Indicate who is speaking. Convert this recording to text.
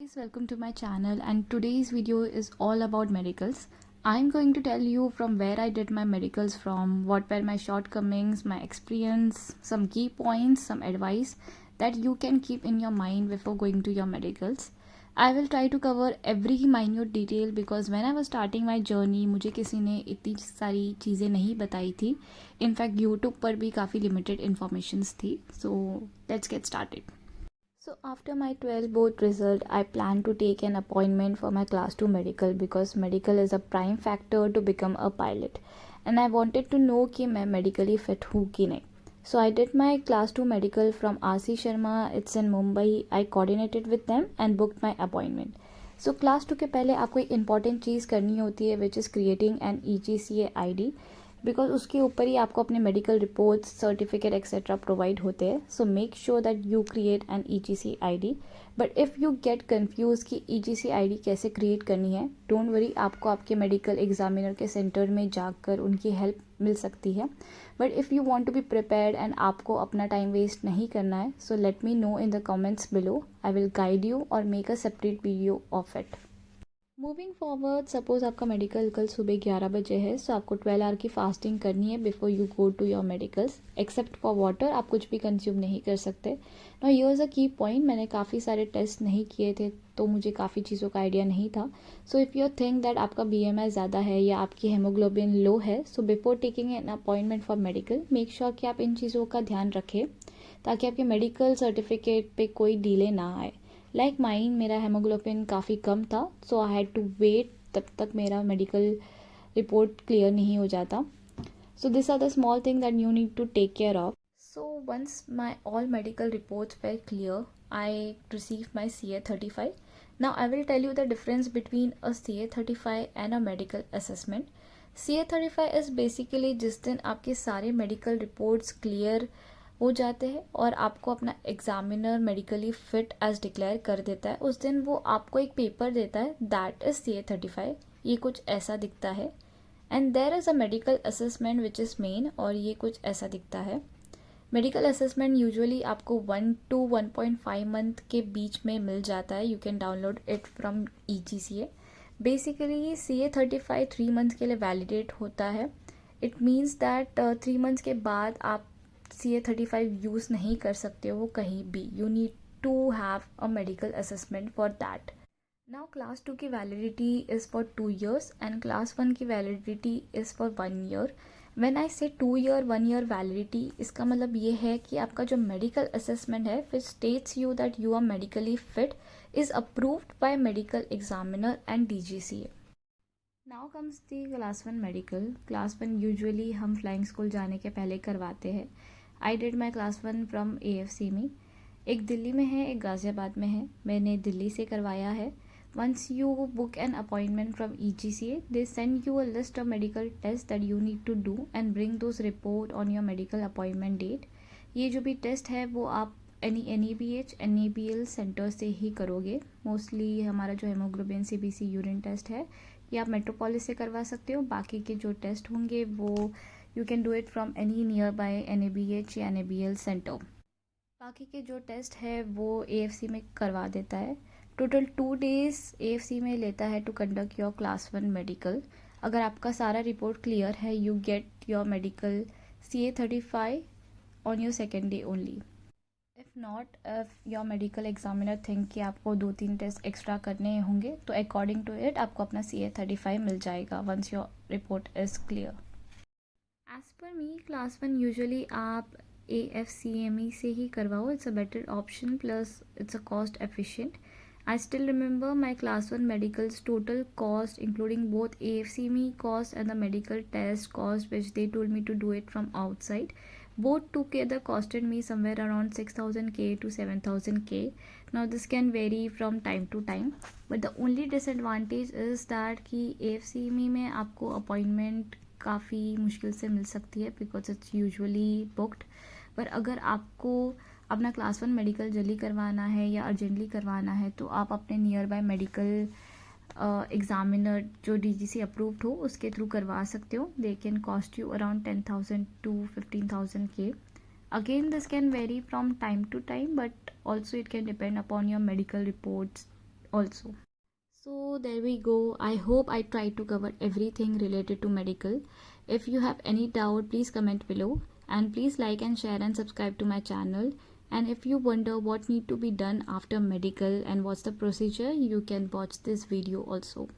Speaker 1: Guys, welcome to my channel, and today's video is all about medicals. I'm going to tell you from where I did my medicals from, what were my shortcomings, my experience, some key points, some advice that you can keep in your mind before going to your medicals. I will try to cover every minute detail because when I was starting my journey मुझे किसी ने इतनी सारी चीज़ें नहीं बताई थी. In fact YouTube पर भी काफ़ी लिमिटेड इन्फॉर्मेशंस थी. So let's get started. So after my 12 board result, I plan to take an appointment for my class 2 medical because medical is a prime factor to become a pilot. And I wanted to know कि मैं medically fit हूँ कि नहीं. So I did my class 2 medical from RC Sharma. It's in Mumbai. I coordinated with them and booked my appointment. So class 2 के पहले आपको एक important चीज़ करनी होती है which is creating an EGCA ID. Because उसके ऊपर ही आपको अपने medical reports certificate etcetera provide होते हैं. So make sure that you create an EGC ID. But if you get confuse कि EGC ID कैसे क्रिएट करनी है, डोंट वरी, आपको आपके मेडिकल एग्जामिनर के सेंटर में जाकर उनकी हेल्प मिल सकती है. But if you want to be prepared and आपको अपना टाइम वेस्ट नहीं करना है, so let me know in the comments below. I will guide you और make a separate video of it. Moving forward, suppose आपका medical कल सुबह 11 बजे है, सो आपको 12 आवर की फास्टिंग करनी है before you go to your medicals. Except for water आप कुछ भी कंज्यूम नहीं कर सकते. नाउ हियर इज़ अ की पॉइंट, मैंने काफ़ी सारे टेस्ट नहीं किए थे तो मुझे काफ़ी चीज़ों का आइडिया नहीं था. So if you think that आपका BMI ज़्यादा है या आपकी हेमोग्लोबिन लो है, so before taking an appointment for medical make sure कि आप इन चीज़ों का ध्यान रखें ताकि आपके मेडिकल सर्टिफिकेट पे कोई डिले ना आए. लाइक माइन, मेरा हेमोग्लोबिन काफ़ी कम था, so I had to wait तब तक मेरा मेडिकल रिपोर्ट क्लियर नहीं हो जाता. So this are the small thing that you need to take care of. So once my all medical reports were clear, I received my CA35. Now I will tell you the difference between a CA35 and a medical assessment. CA35 is basically जिस दिन आपके सारे medical reports clear हो जाते हैं और आपको अपना examiner medically fit as declare कर देता है, उस दिन वो आपको एक पेपर देता है, दैट इज़ CA35. ये कुछ ऐसा दिखता है. And there is a medical assessment which is main, और ये कुछ ऐसा दिखता है. मेडिकल असेसमेंट यूजुअली आपको 1 to 1.5 मंथ के बीच में मिल जाता है. You can download it from EGCA. Basically CA35 3 month के लिए वैलिडेट होता है. इट मीन्स दैट 3 मंथ्स के बाद आप CA35 यूज़ नहीं कर सकते हो कहीं भी. You need to have a medical assessment for that. Now class 2 की validity is for 2 years and class 1 की validity is for 1 year. When I say 2 year 1 year validity, इसका मतलब ये है कि आपका जो मेडिकल असेसमेंट है which states you that you are medically fit is approved by medical examiner and DGCA. Now comes the class 1 medical. Class 1 usually हम flying school जाने के पहले करवाते हैं. I did my class 1 from AFC में. एक दिल्ली में है, एक गाज़ियाबाद में है. मैंने दिल्ली से करवाया है. Once you book an appointment from EGCA, they send you a list of medical tests that you need to do and bring those report on your medical appointment date. ये जो भी टेस्ट है वो आप NABH NABL सेंटर से ही करोगे. Mostly हमारा जो हेमोग्लोबिन CBC यूरिन टेस्ट है ये आप मेट्रोपोलिस से करवा सकते हो. बाकी के जो टेस्ट होंगे वो you can do it from any near by NABH या NABL सेंटर. बाकी के जो टेस्ट है वो AFC में करवा देता है. टोटल 2 days AFC में लेता है to conduct your class 1 medical. अगर आपका सारा रिपोर्ट क्लियर है, you get your medical CA35 on your second day only. If not, if your medical examiner think कि आपको 2-3 टेस्ट एक्स्ट्रा करने होंगे, तो अकॉर्डिंग टू इट आपको अपना CA35 मिल जाएगा once your report is clear. As per me, class 1 usually आप AFCME से ही करवाओ. It's a better option plus it's a cost efficient. I still remember my class 1 medical's total cost, including both AFCME cost and the medical test cost, which they told me to do it from outside. Both together costed me somewhere around 6,000 K to 7,000 K. Now this can vary from time to time, but the only disadvantage is that कि AFCME में आपको appointment काफ़ी मुश्किल से मिल सकती है because it's usually booked. पर अगर आपको अपना क्लास 1 मेडिकल जल्दी करवाना है या अर्जेंटली करवाना है तो आप अपने नियर बाय मेडिकल एग्जामिनर जो DGC अप्रूव्ड हो उसके थ्रू करवा सकते हो. They can cost you around 10,000 to 15,000 K. Again this can vary from time to time, but also it can depend upon your medical reports also. So there we go. I hope I tried to cover everything related to medical. If you have any doubt, please comment below, and please like and share and subscribe to my channel. And if you wonder what need to be done after medical and what's the procedure, you can watch this video also.